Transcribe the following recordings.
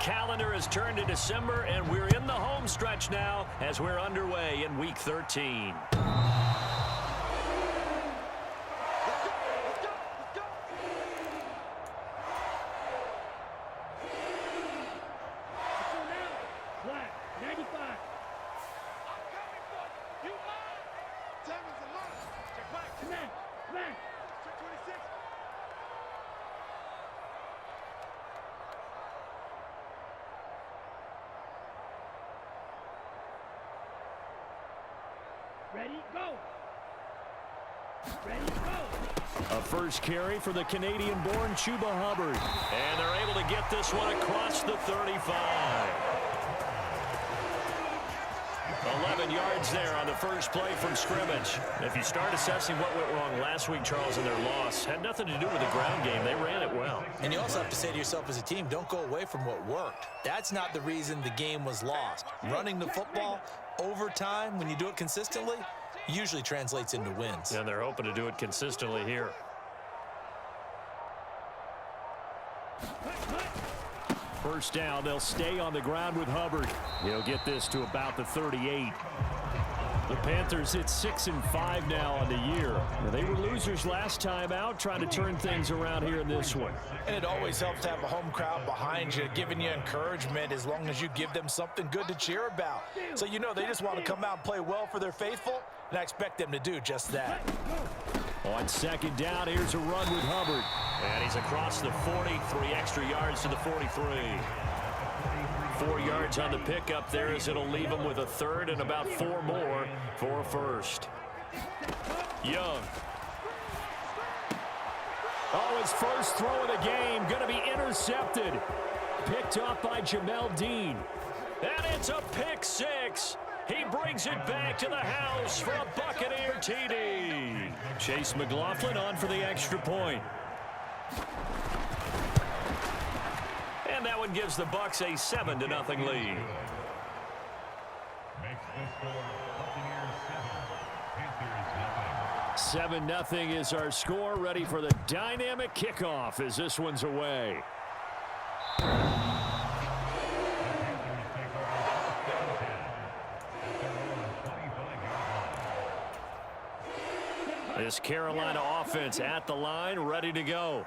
calendar has turned to December, and we're in the home stretch now as we're underway in Week 13. Ready, go. Ready, go. A first carry for the Canadian-born Chuba Hubbard. And they're able to get this one across the 35. 11 yards there on the first play from scrimmage. If you start assessing what went wrong last week, Charles, in their loss, had nothing to do with the ground game. They ran it well. And you also have to say to yourself as a team, don't go away from what worked. That's not the reason the game was lost. Running the football over time, when you do it consistently, usually translates into wins. And they're hoping to do it consistently here. First down, they'll stay on the ground with Hubbard. He'll get this to about the 38. The Panthers hit 6-5 now on the year. They were losers last time out, trying to turn things around here in this one. And it always helps to have a home crowd behind you, giving you encouragement as long as you give them something good to cheer about. So you know they just want to come out and play well for their faithful, and I expect them to do just that. On second down, here's a run with Hubbard. And he's across the 40, 3 extra yards to the 43. 4 yards on the pickup there as it'll leave him with a third and about 4 more for a first. Young. Oh, his first throw of the game going to be intercepted. Picked up by Jamel Dean. And it's a pick six. He brings it back to the house for a Buccaneer TD. Chase McLaughlin on for the extra point. And that one gives the Bucs a 7-0 lead. 7-0 is our score. Ready for the dynamic kickoff as this one's away. This Carolina offense at the line, ready to go.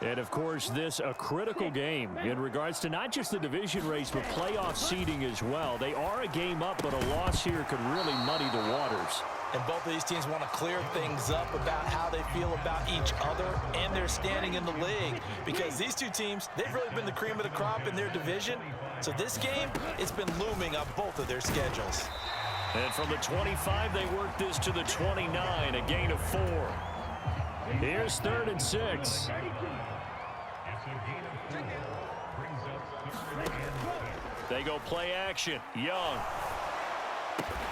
And, of course, this a critical game in regards to not just the division race, but playoff seeding as well. They are a game up, but a loss here could really muddy the waters. And both of these teams want to clear things up about how they feel about each other and their standing in the league. Because these two teams, they've really been the cream of the crop in their division. So this game, it's been looming on both of their schedules. And from the 25, they work this to the 29, a gain of 4. Here's 3rd and 6. They go play action. Young.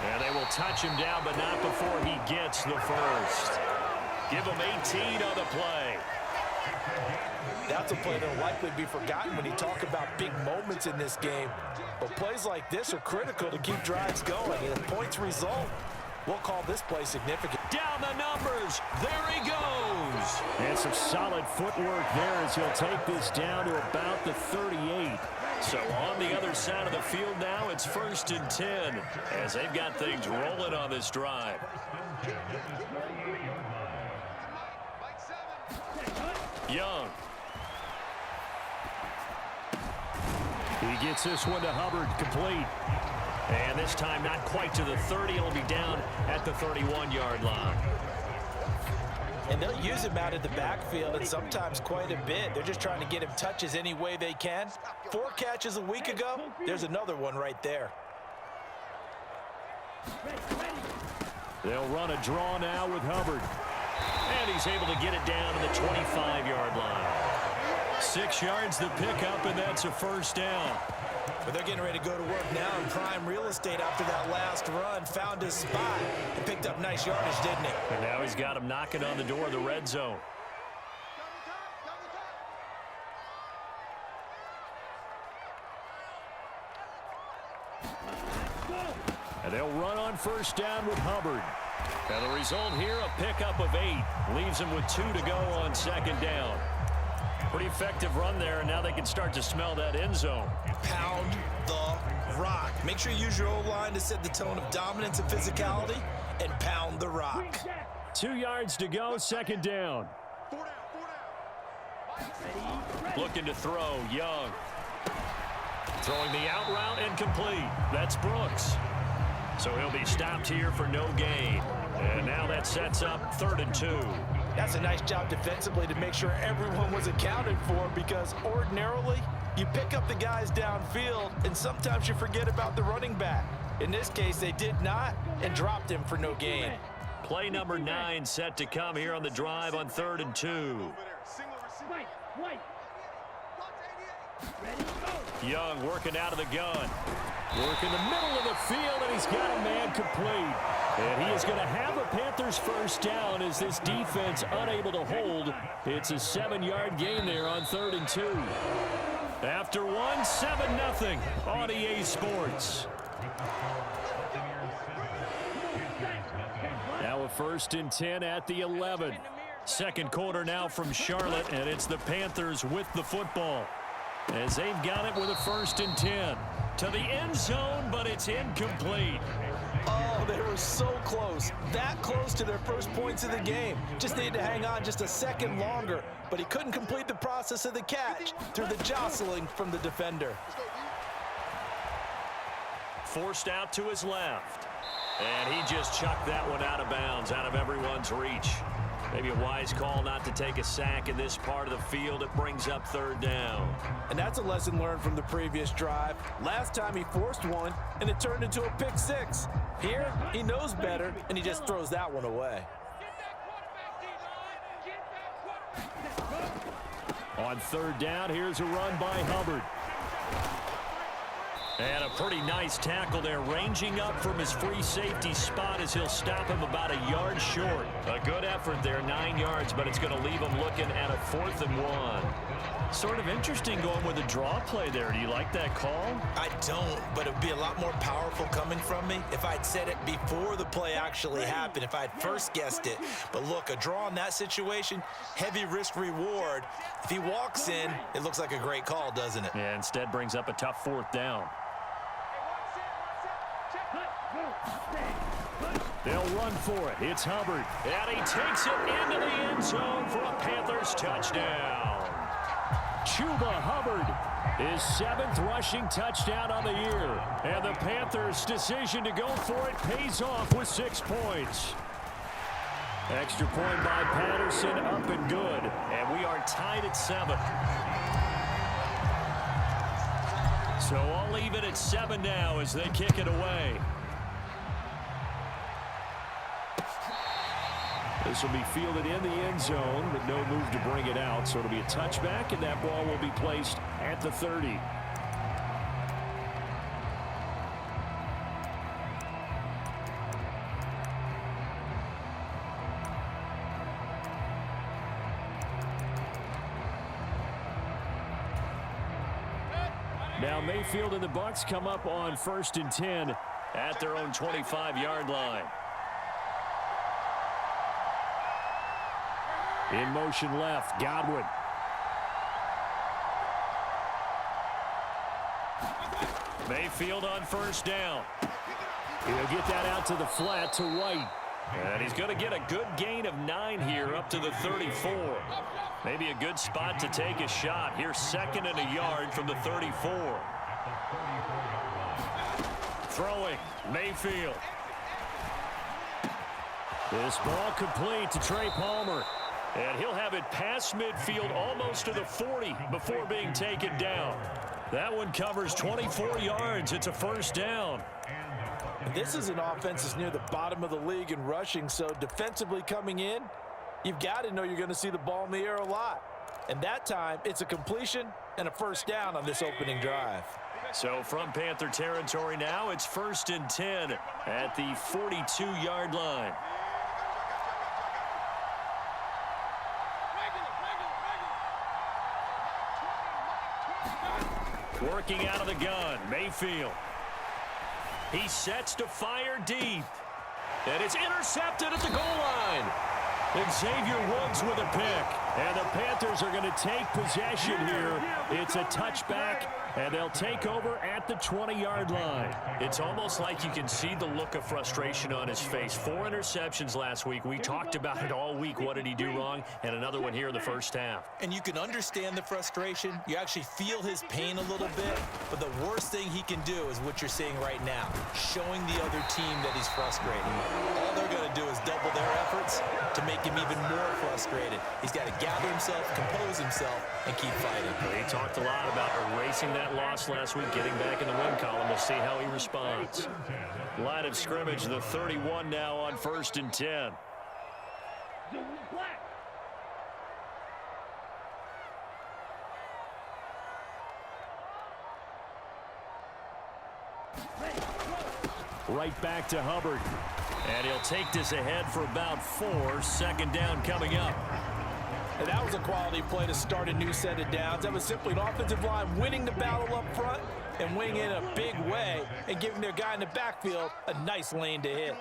And they will touch him down, but not before he gets the first. Give him 18 on the play. That's a play that will likely be forgotten when you talk about big moments in this game. But plays like this are critical to keep drives going. And if points result, we'll call this play significant. Down the numbers. There he goes. And some solid footwork there as he'll take this down to about the 38. So on the other side of the field now, it's 1st and 10 as they've got things rolling on this drive. Young. He gets this one to Hubbard, complete. And this time not quite to the 30. It'll be down at the 31-yard line. And they'll use him out of the backfield, and sometimes quite a bit. They're just trying to get him touches any way they can. 4 catches a week ago. There's another one right there. They'll run a draw now with Hubbard. And he's able to get it down to the 25-yard line. 6 yards the pickup, and that's a first down. But they're getting ready to go to work now in prime real estate after that last run. Found his spot and picked up nice yardage, didn't he? And now he's got him knocking on the door of the red zone. And they'll run on first down with Hubbard. And the result here, a pickup of 8. Leaves him with 2 to go on second down. Pretty effective run there, and now they can start to smell that end zone. Pound the rock. Make sure you use your O-line to set the tone of dominance and physicality, and pound the rock. 2 yards to go, second down. Looking to throw, Young. Throwing the out route and complete. That's Brooks. So he'll be stopped here for no gain. And now that sets up 3rd and 2. That's a nice job defensively to make sure everyone was accounted for, because ordinarily you pick up the guys downfield and sometimes you forget about the running back. In this case, they did not and dropped him for no gain. Play number 9 set to come here on the drive on 3rd and 2. Young working out of the gun. Working the middle of the field, and he's got a man complete. And he is going to have a Panthers first down as this defense unable to hold. It's a 7-yard gain there on 3rd and 2. After one, 7-0 on EA Sports. Now a 1st and 10 at the 11. Second quarter now from Charlotte, and it's the Panthers with the football, as they've got it with a 1st and 10. To the end zone, but it's incomplete. Oh, they were so close. That close to their first points of the game. Just needed to hang on just a second longer, but he couldn't complete the process of the catch through the jostling from the defender. Forced out to his left. And he just chucked that one out of bounds, out of everyone's reach. Maybe a wise call not to take a sack in this part of the field. It brings up 3rd down. And that's a lesson learned from the previous drive. Last time he forced one, and it turned into a pick 6. Here, he knows better, and he just throws that one away. On 3rd down, here's a run by Hubbard. And a pretty nice tackle there, ranging up from his free safety spot as he'll stop him about a yard short. A good effort there, 9 yards, but it's going to leave him looking at a 4th and 1. Sort of interesting going with a draw play there. Do you like that call? I don't, but it would be a lot more powerful coming from me if I'd said it before the play actually happened, if I'd first guessed it. But look, a draw in that situation, heavy risk reward. If he walks in, it looks like a great call, doesn't it? Yeah, instead brings up a tough 4th down. They'll run for it. It's Hubbard. And he takes it into the end zone for a Panthers touchdown. Chuba Hubbard, his 7th rushing touchdown on the year. And the Panthers' decision to go for it pays off with 6 points. Extra point by Patterson, up and good. And we are tied at 7. So I'll leave it at 7 now as they kick it away. This will be fielded in the end zone, but no move to bring it out. So it'll be a touchback, and that ball will be placed at the 30. Now Mayfield and the Bucs come up on 1st and 10 at their own 25-yard line. In motion left, Godwin. Mayfield on 1st down. He'll get that out to the flat to White. And he's going to get a good gain of 9 here up to the 34. Maybe a good spot to take a shot. Here's 2nd and a yard from the 34. Throwing, Mayfield. This ball complete to Trey Palmer. And he'll have it past midfield almost to the 40 before being taken down. That one covers 24 yards. It's a 1st down. This is an offense that's near the bottom of the league in rushing, so defensively coming in, you've got to know you're going to see the ball in the air a lot. And that time, it's a completion and a 1st down on this opening drive. So from Panther territory now, it's 1st and 10 at the 42-yard line. Working out of the gun, Mayfield. He sets to fire deep. And it's intercepted at the goal line. Xavier Woods with a pick. And the Panthers are going to take possession here. It's a touchback, and they'll take over at the 20-yard line. It's almost like you can see the look of frustration on his face. 4 interceptions last week. We talked about it all week. What did he do wrong? And another one here in the first half. And you can understand the frustration. You actually feel his pain a little bit. But the worst thing he can do is what you're seeing right now, showing the other team that he's frustrated. All they're going to do is double their efforts to make him even more frustrated. He's got to gather himself, compose himself, and keep fighting. He talked a lot about erasing that loss last week, getting back in the win column. We'll see how he responds. Line of scrimmage, the 31 now on 1st and 10. Right back to Hubbard. And he'll take this ahead for about 4. 2nd down coming up. And that was a quality play to start a new set of downs. That was simply an offensive line winning the battle up front and winning in a big way and giving their guy in the backfield a nice lane to hit.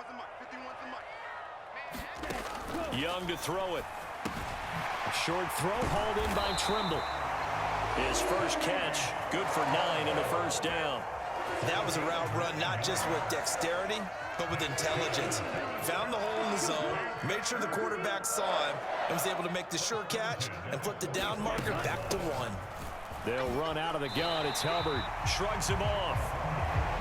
Young to throw it. A short throw hauled in by Trimble. His first catch, good for 9 and a 1st down. That was a route run not just with dexterity, but with intelligence. Found the hole in the zone, made sure the quarterback saw him, and was able to make the sure catch and flip the down marker back to 1. They'll run out of the gun. It's Hubbard. Shrugs him off.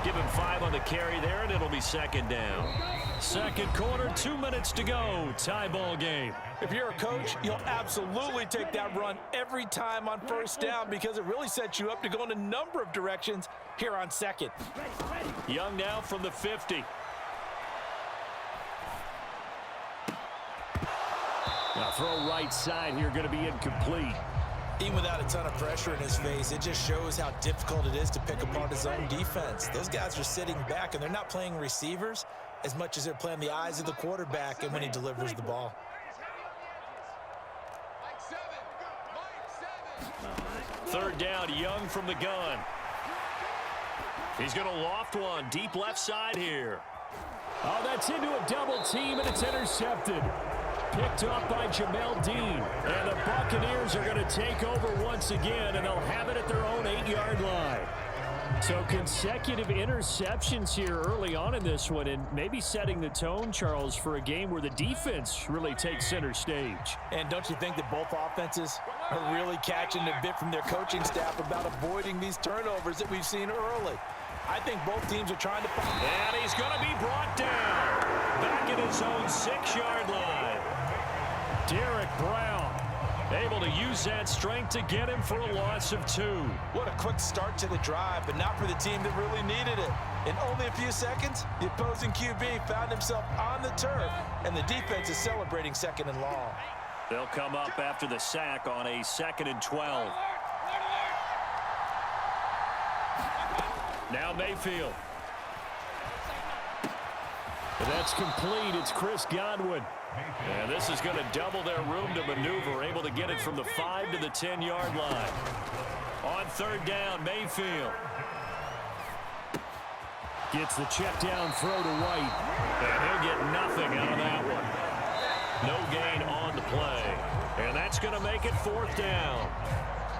Give him 5 on the carry there, and it'll be 2nd down. 2nd quarter, 2 minutes to go. Tie ball game. If you're a coach, you'll absolutely take that run every time on 1st down because it really sets you up to go in a number of directions here on 2nd. Young now from the 50. Now throw right side here, going to be incomplete. Even without a ton of pressure in his face, it just shows how difficult it is to pick apart his own defense. Those guys are sitting back, and they're not playing receivers as much as they're playing the eyes of the quarterback and when he delivers the ball. Third down, Young from the gun. He's going to loft one deep left side here. Oh, that's into a double team, and it's intercepted. Picked up by Jamel Dean. And the Buccaneers are going to take over once again, and they'll have it at their own 8-yard line. So consecutive interceptions here early on in this one, and maybe setting the tone, Charles, for a game where the defense really takes center stage. And don't you think that both offenses are really catching a bit from their coaching staff about avoiding these turnovers that we've seen early? I think both teams are trying to find. And he's going to be brought down. Back at his own 6-yard line. Derek Brown able to use that strength to get him for a loss of 2. What a quick start to the drive, but not for the team that really needed it. In only a few seconds, the opposing QB found himself on the turf, and the defense is celebrating 2nd and long. They'll come up after the sack on a 2nd and 12. Now Mayfield. And that's complete. It's Chris Godwin. And this is going to double their room to maneuver, able to get it from the 5 to the 10-yard line. On 3rd down, Mayfield. Gets the check down throw to White. And he'll get nothing out of that one. No gain on the play. And that's going to make it 4th down.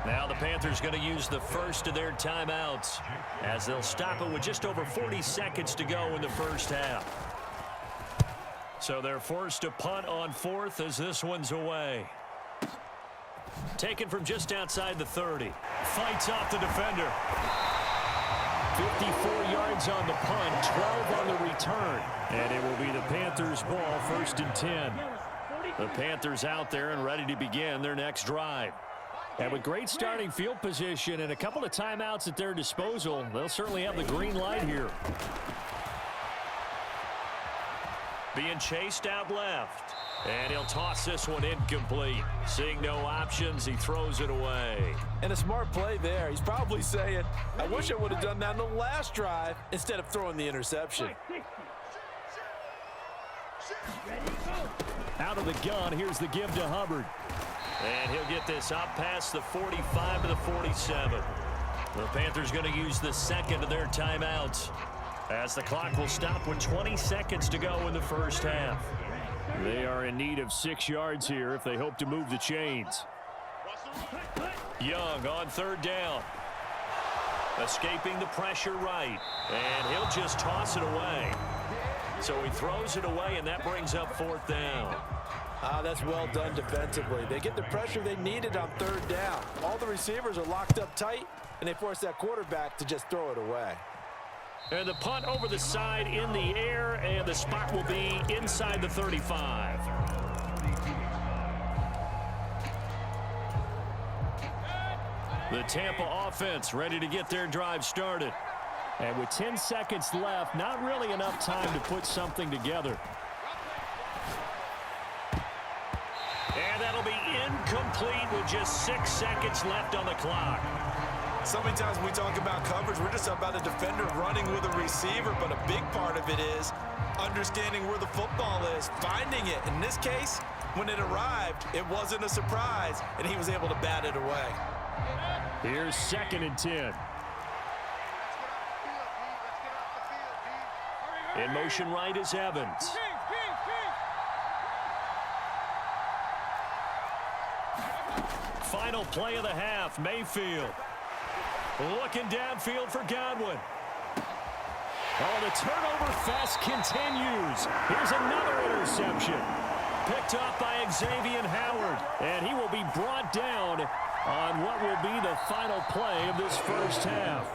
Now the Panthers going to use the first of their timeouts as they'll stop it with just over 40 seconds to go in the first half. So they're forced to punt on 4th as this one's away. Taken from just outside the 30. Fights off the defender. 54 yards on the punt, 12 on the return. And it will be the Panthers' ball, 1st and 10. The Panthers out there and ready to begin their next drive. And with great starting field position and a couple of timeouts at their disposal, they'll certainly have the green light here. Being chased out left. And he'll toss this one incomplete. Seeing no options, he throws it away. And a smart play there. He's probably saying, I wish I would have done that in the last drive instead of throwing the interception. Out of the gun, here's the give to Hubbard. And he'll get this up past the 45 to the 47. The Panthers going to use the 2nd of their timeouts as the clock will stop with 20 seconds to go in the first half. They are in need of 6 yards here if they hope to move the chains. Young on third down. Escaping the pressure right. And he'll just toss it away. So he throws it away, and that brings up fourth down. That's well done defensively. They get the pressure they needed on third down. All the receivers are locked up tight, and they force that quarterback to just throw it away. And the punt over the side in the air, and the spot will be inside the 35. The Tampa offense ready to get their drive started. And with 10 seconds left, not really enough time to put something together. And that'll be incomplete with just 6 seconds left on the clock. So many times when we talk about coverage, we're just about a defender running with a receiver, but a big part of it is understanding where the football is, finding it. In this case, when it arrived, it wasn't a surprise, and he was able to bat it away. Here's 2nd and 10. In motion right is Evans. Final play of the half, Mayfield. Looking downfield for Godwin. Oh, the turnover fest continues. Here's another interception. Picked up by Xavier Howard. And he will be brought down on what will be the final play of this first half.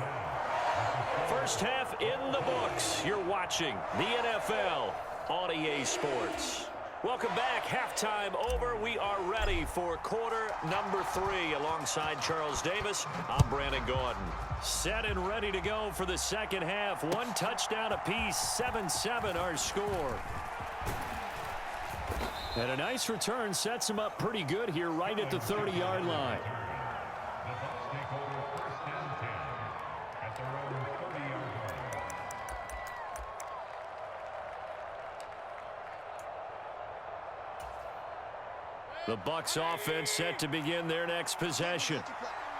First half in the books. You're watching the NFL on EA Sports. Welcome back. Halftime over. We are ready for quarter number 3. Alongside Charles Davis, I'm Brandon Gordon. Set and ready to go for the second half. 1 touchdown apiece. 7-7 our score. And a nice return sets him up pretty good here right at the 30-yard line. The Bucs offense set to begin their next possession.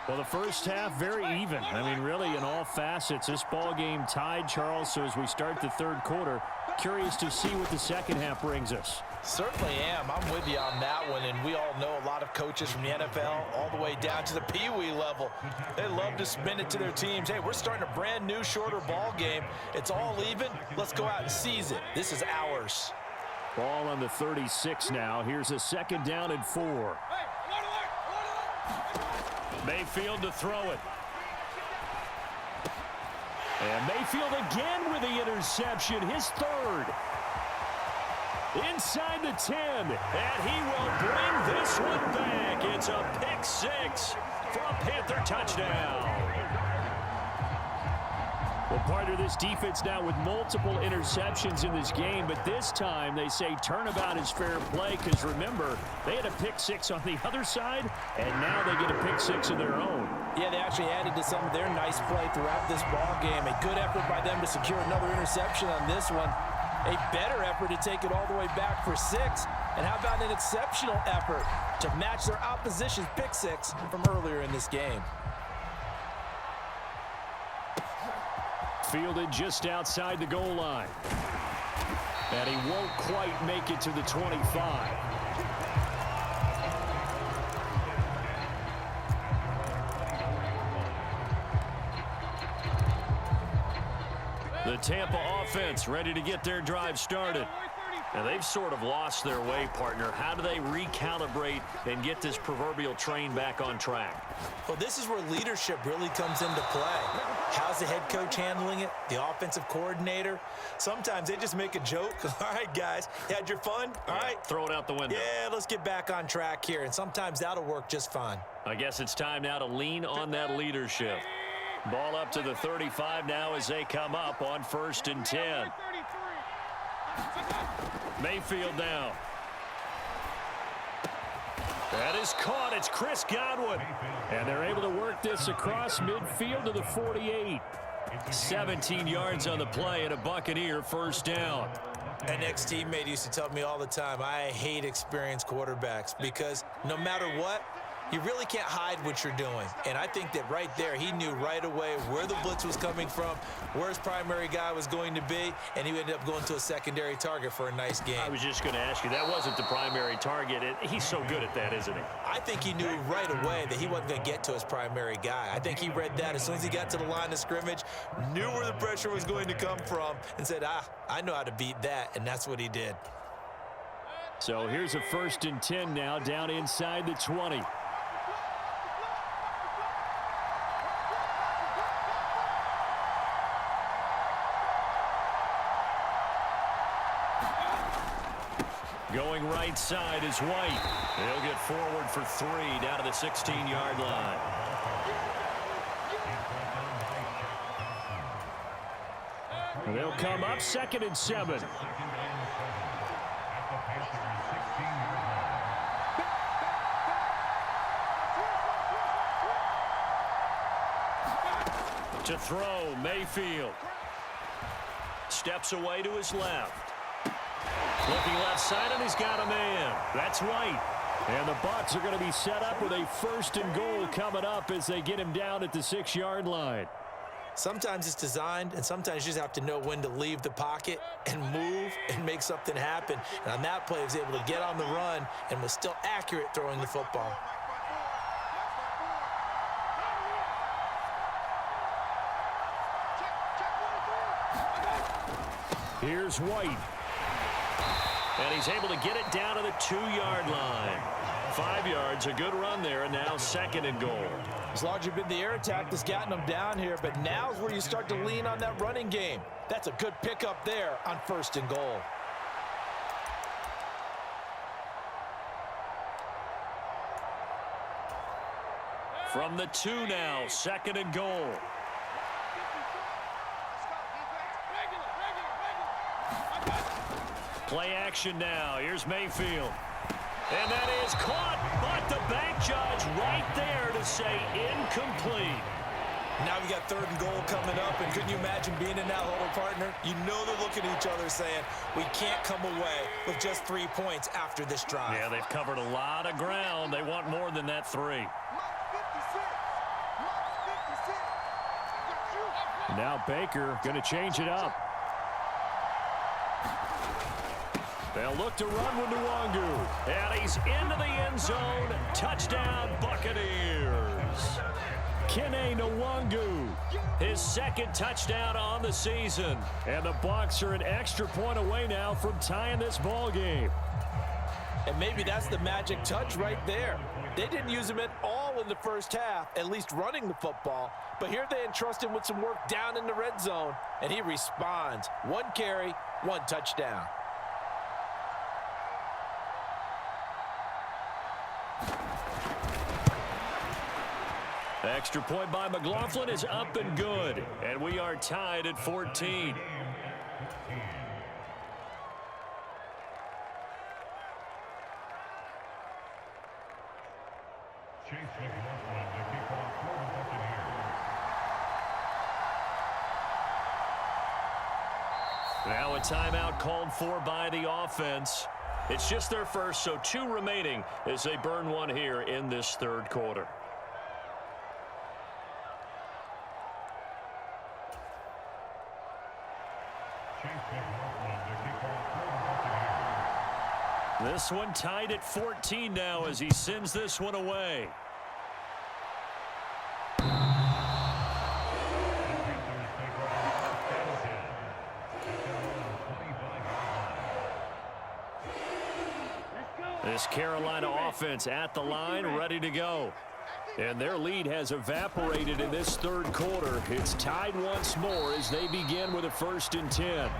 Well, the first half very even. I mean, really in all facets. This ball game tied, Charles. So as we start the third quarter, curious to see what the second half brings us. Certainly am. I'm with you on that one, and we all know a lot of coaches from the NFL all the way down to the Pee-wee level. They love to spin it to their teams. Hey, we're starting a brand new, shorter ball game. It's all even. Let's go out and seize it. This is ours. Ball on the 36 now. Here's a 2nd down and 4. Mayfield to throw it. And Mayfield again with the interception, his 3rd. Inside the 10, and he will bring this one back. It's a pick 6 for a Panther touchdown. Well, partner, this defense now with multiple interceptions in this game, but this time they say turnabout is fair play because, remember, they had a pick 6 on the other side, and now they get a pick 6 of their own. Yeah, they actually added to some of their nice play throughout this ball game. A good effort by them to secure another interception on this one. A better effort to take it all the way back for 6. And how about an exceptional effort to match their opposition's pick 6 from earlier in this game. Fielded just outside the goal line. And he won't quite make it to the 25. The Tampa offense ready to get their drive started. And they've sort of lost their way, partner. How do they recalibrate and get this proverbial train back on track? Well, this is where leadership really comes into play. How's the head coach handling it? The offensive coordinator? Sometimes they just make a joke. All right, guys, you had your fun? All right. Throw it out the window. Yeah, let's get back on track here. And sometimes that'll work just fine. I guess it's time now to lean on that leadership. Ball up to the 35 now as they come up on 1st and 10. Mayfield now. That is caught. It's Chris Godwin. And they're able to work this across midfield to the 48. 17 yards on the play and a Buccaneer 1st down. An ex-teammate used to tell me all the time, I hate experienced quarterbacks because no matter what, You really can't hide what you're doing. And I think that right there, he knew right away where the blitz was coming from, where his primary guy was going to be, and he ended up going to a secondary target for a nice game. I was just going to ask you, that wasn't the primary target. He's so good at that, isn't he? I think he knew right away that he wasn't going to get to his primary guy. I think he read that as soon as he got to the line of scrimmage, knew where the pressure was going to come from, and said, I know how to beat that, and that's what he did. So here's a 1st and 10 now, down inside the 20. Going right side is White. They'll get forward for 3 down to the 16-yard line. They'll come up 2nd and 7. To throw, Mayfield. Steps away to his left. Looking left side, and he's got a man. That's White. And the Bucs are going to be set up with a 1st and goal coming up as they get him down at the 6-yard line. Sometimes it's designed, and sometimes you just have to know when to leave the pocket and move and make something happen. And on that play, he was able to get on the run and was still accurate throwing the football. Here's White. And he's able to get it down to the 2-yard line. 5 yards, a good run there, and now 2nd and goal. It's largely been the air attack that's gotten them down here, but now's where you start to lean on that running game. That's a good pickup there on 1st and goal. From the 2 now, 2nd and goal. Play action now. Here's Mayfield. And that is caught, but the bank judge right there to say incomplete. Now we got 3rd and goal coming up, and couldn't you imagine being in that huddle, partner? You know they're looking at each other saying, we can't come away with just 3 points after this drive. Yeah, they've covered a lot of ground. They want more than that 3. Now Baker going to change it up. They'll look to run with Nwangu. And he's into the end zone. Touchdown, Buccaneers. Kene Nwangu, his 2nd touchdown on the season. And the Bucs are an extra point away now from tying this ball game. And maybe that's the magic touch right there. They didn't use him at all in the first half, at least running the football. But here they entrust him with some work down in the red zone, and he responds. 1 carry, 1 touchdown. Extra point by McLaughlin is up and good. And we are tied at 14. Now a timeout called for by the offense. It's just their first, so 2 remaining as they burn 1 here in this 3rd quarter. This one tied at 14 now as he sends this one away. This Carolina offense at the line, ready to go. And their lead has evaporated in this 3rd quarter. It's tied once more as they begin with a 1st and 10.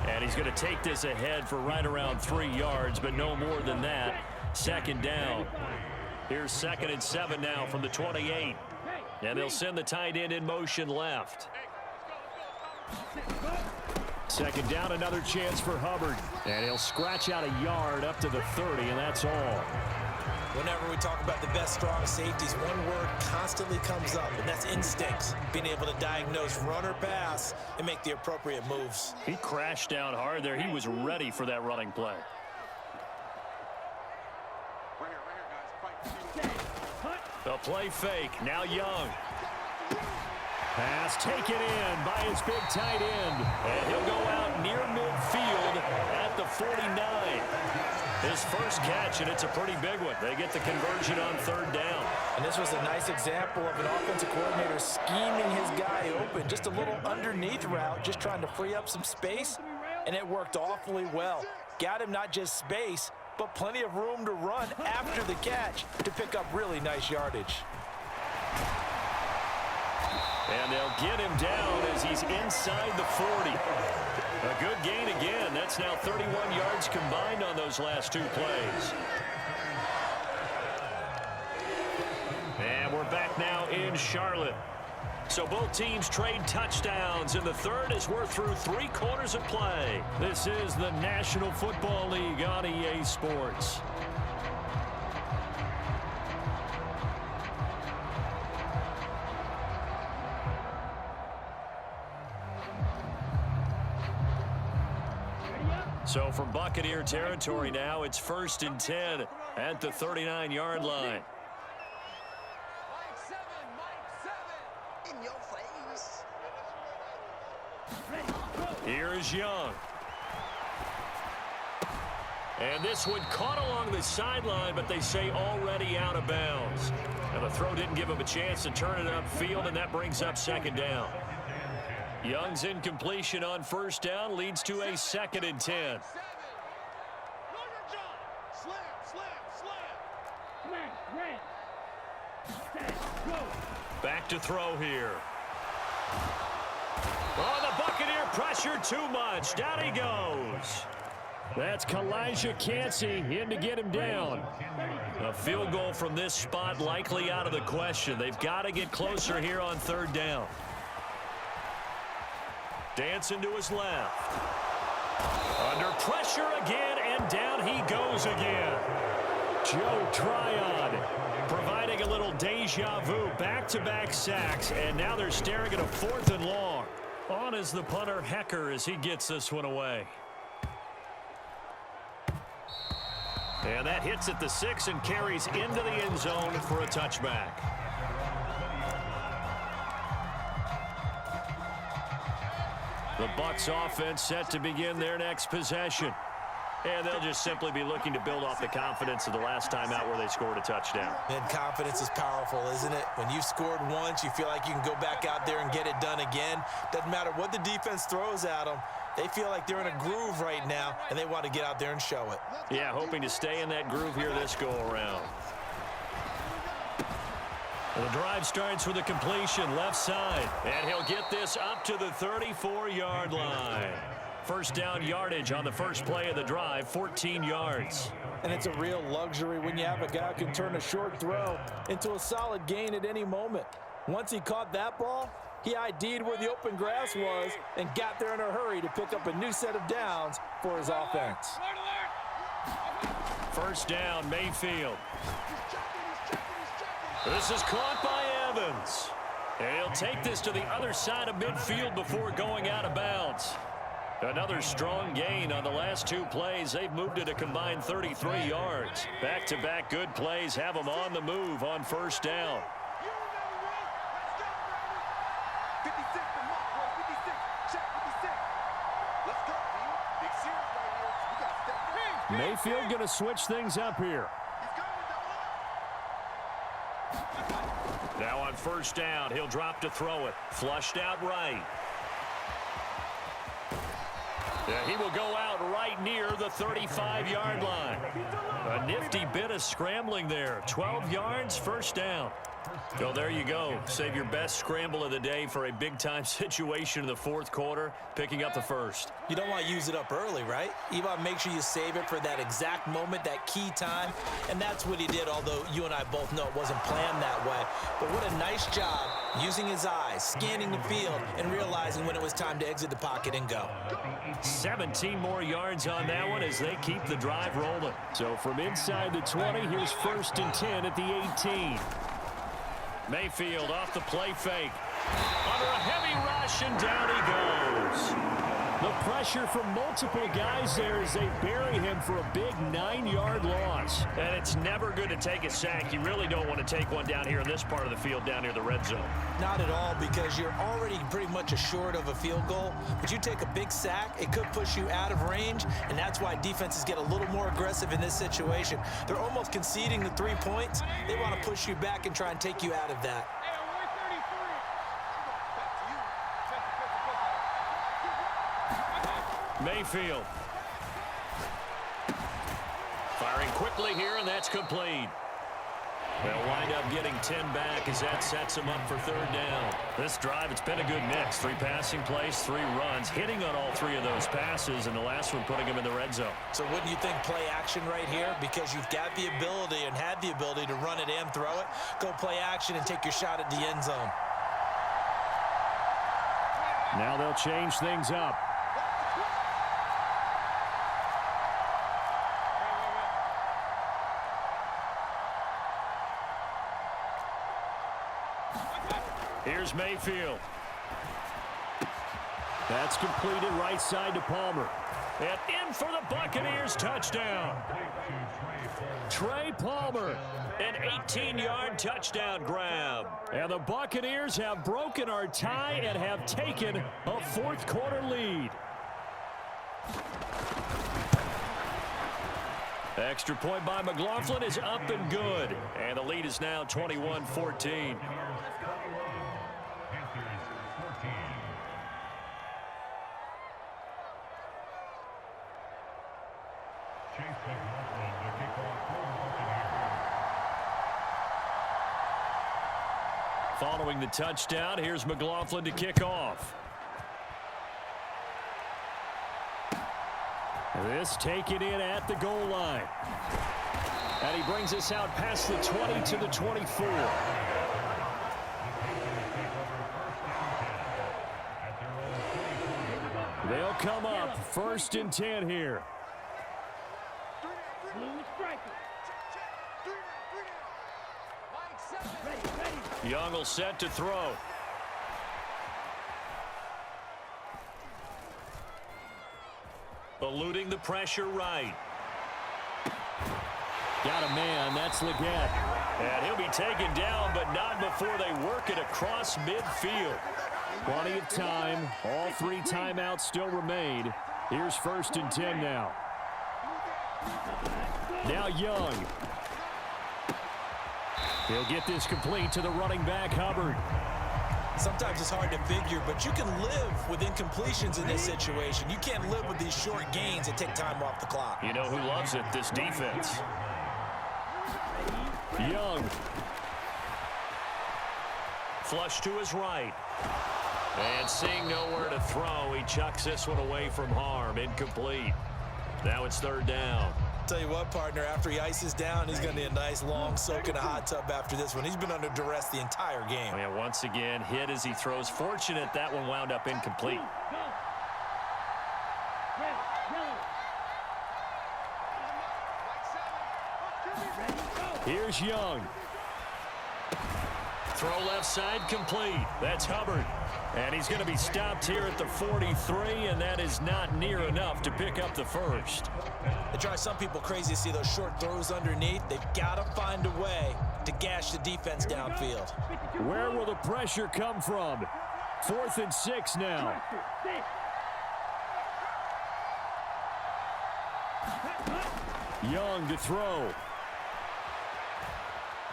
And he's going to take this ahead for right around 3 yards, but no more than that. 2nd down. Here's 2nd and 7 now from the 28. And they'll send the tight end in motion left. 2nd down, another chance for Hubbard. And he'll scratch out a yard up to the 30, and that's all. Whenever we talk about the best strong safeties, one word constantly comes up, and that's instincts. Being able to diagnose run or pass and make the appropriate moves. He crashed down hard there. He was ready for that running play. A play fake. Now Young. Pass taken in by his big tight end. And he'll go out near midfield at the 49. His first catch, and it's a pretty big one. They get the conversion on third down. And this was a nice example of an offensive coordinator scheming his guy open. Just a little underneath route, just trying to free up some space, and it worked awfully well. Got him not just space, but plenty of room to run after the catch to pick up really nice yardage. And they'll get him down as he's inside the 40. A good gain again. That's now 31 yards combined on those last two plays. And we're back now in Charlotte. So both teams trade touchdowns in the third as we're through 3 quarters of play. This is the National Football League on EA Sports. So from Buccaneer territory now, it's 1st and 10 at the 39-yard line. Here is Young. And this one caught along the sideline, but they say already out of bounds. And the throw didn't give him a chance to turn it upfield, and that brings up 2nd down. Young's incompletion on 1st down leads to a 2nd and 10. Back to throw here. Oh, the Buccaneer pressure too much. Down he goes. That's Kalijah Cansey in to get him down. A field goal from this spot likely out of the question. They've got to get closer here on 3rd down. Dancing to his left. Under pressure again, and down he goes again. Joe Tryon providing a little deja vu. Back-to-back sacks, and now they're staring at a 4th and long. On is the punter, Hecker, as he gets this one away. And that hits at the 6 and carries into the end zone for a touchback. The Bucs offense set to begin their next possession. And they'll just simply be looking to build off the confidence of the last time out where they scored a touchdown. And confidence is powerful, isn't it? When you've scored once, you feel like you can go back out there and get it done again. Doesn't matter what the defense throws at them. They feel like they're in a groove right now, and they want to get out there and show it. Yeah, hoping to stay in that groove here this go-around. The drive starts with a completion left side, and he'll get this up to the 34-yard line. 1st down yardage on the first play of the drive, 14 yards. And it's a real luxury when you have a guy who can turn a short throw into a solid gain at any moment. Once he caught that ball, he ID'd where the open grass was and got there in a hurry to pick up a new set of downs for his offense. 1st down, Mayfield. This is caught by Evans. And he'll take this to the other side of midfield before going out of bounds. Another strong gain on the last 2 plays. They've moved it a combined 33 yards. Back-to-back good plays have them on the move on 1st down. Mayfield going to switch things up here. Now on 1st down, he'll drop to throw it. Flushed out right. Yeah, he will go out right near the 35-yard line. A nifty bit of scrambling there. 12 yards, 1st down. So there you go. Save your best scramble of the day for a big-time situation in the 4th quarter, picking up the 1st. You don't want to use it up early, right? You want to make sure you save it for that exact moment, that key time. And that's what he did, although you and I both know it wasn't planned that way. But what a nice job using his eyes, scanning the field, and realizing when it was time to exit the pocket and go. 17 more yards on that one as they keep the drive rolling. So from inside the 20, here's 1st and 10 at the 18. Mayfield off the play fake. Under a heavy rush, and down he goes. The pressure from multiple guys there as they bury him for a big 9-yard loss. And it's never good to take a sack. You really don't want to take one down here in this part of the field down near the red zone. Not at all, because you're already pretty much assured of a field goal. But you take a big sack, it could push you out of range, and that's why defenses get a little more aggressive in this situation. They're almost conceding the 3 points. They want to push you back and try and take you out of that. Mayfield. Firing quickly here, and that's complete. They'll wind up getting 10 back as that sets them up for third down. This drive, it's been a good mix. 3 passing plays, 3 runs, hitting on all 3 of those passes, and the last one putting them in the red zone. So wouldn't you think play action right here? Because you've got the ability and had the ability to run it and throw it. Go play action and take your shot at the end zone. Now they'll change things up. Here's Mayfield. That's completed right side to Palmer. And in for the Buccaneers touchdown. Trey Palmer. An 18-yard touchdown grab. And the Buccaneers have broken our tie and have taken a fourth-quarter lead. Extra point by McLaughlin is up and good. And the lead is now 21-14. Following the touchdown, here's McLaughlin to kick off. This taken in at the goal line. And he brings us out past the 20 to the 24. They'll come up 1st and 10 here. Young will set to throw. Eluding the pressure right. Got a man. That's Leggett. And he'll be taken down, but not before they work it across midfield. Plenty of time. All 3 timeouts still remain. Here's 1st and 10 now. Now Young. He'll get this complete to the running back, Hubbard. Sometimes it's hard to figure, but you can live with incompletions in this situation. You can't live with these short gains that take time off the clock. You know who loves it? This defense. Young. Flush to his right. And seeing nowhere to throw, he chucks this one away from harm. Incomplete. Now it's 3rd down. Tell you what, partner, after he ices down, he's going to need a nice long soak in a hot tub after this one. He's been under duress the entire game. Yeah, once again, hit as he throws. Fortunate that one wound up incomplete. Here's Young. Throw left side complete. That's Hubbard. And he's going to be stopped here at the 43, and that is not near enough to pick up the first. It drives some people crazy to see those short throws underneath. They've got to find a way to gash the defense downfield. Where will the pressure come from? 4th and 6 now. Young to throw.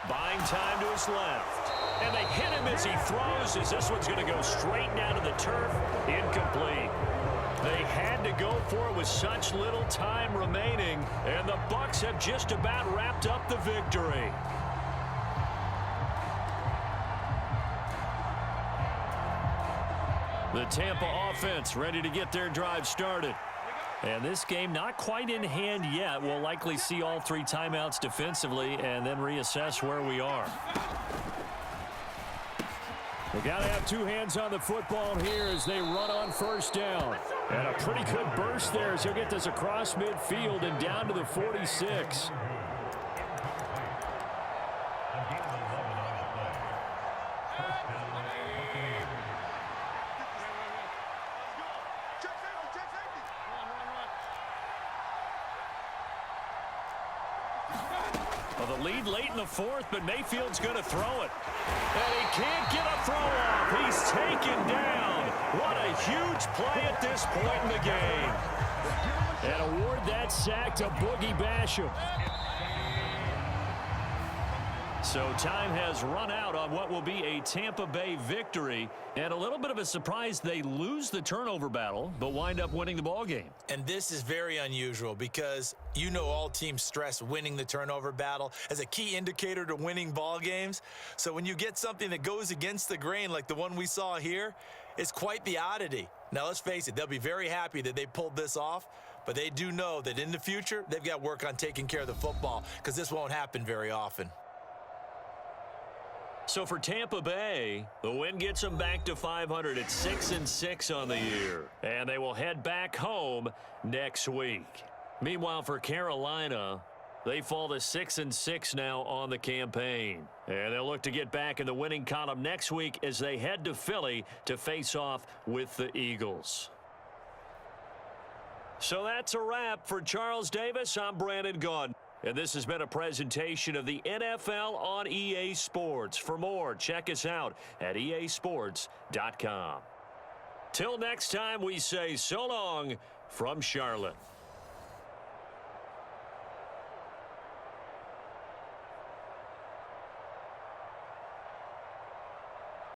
Buying time to his left. And they hit him as he throws, as this one's going to go straight down to the turf. Incomplete. They had to go for it with such little time remaining, and the Bucs have just about wrapped up the victory. The Tampa offense ready to get their drive started. And this game not quite in hand yet. We'll likely see all 3 timeouts defensively and then reassess where we are. They got to have 2 hands on the football here as they run on 1st down. And a pretty good burst there as he'll get this across midfield and down to the 46. Well, the lead late in the fourth, but Mayfield's going to throw it. And he can't get a throw off. He's taken down. What a huge play at this point in the game. And award that sack to Boogie Basham. So time has run out on what will be a Tampa Bay victory. And a little bit of a surprise, they lose the turnover battle, but wind up winning the ball game. And this is very unusual because you know all teams stress winning the turnover battle as a key indicator to winning ball games. So when you get something that goes against the grain like the one we saw here, it's quite the oddity. Now let's face it, they'll be very happy that they pulled this off, but they do know that in the future, they've got work on taking care of the football because this won't happen very often. So for Tampa Bay, the win gets them back to 500 at 6-6 on the year. And they will head back home next week. Meanwhile, for Carolina, they fall to 6-6 now on the campaign. And they'll look to get back in the winning column next week as they head to Philly to face off with the Eagles. So that's a wrap. For Charles Davis, I'm Brandon Gaudin. And this has been a presentation of the NFL on EA Sports. For more, check us out at easports.com. Till next time, we say so long from Charlotte.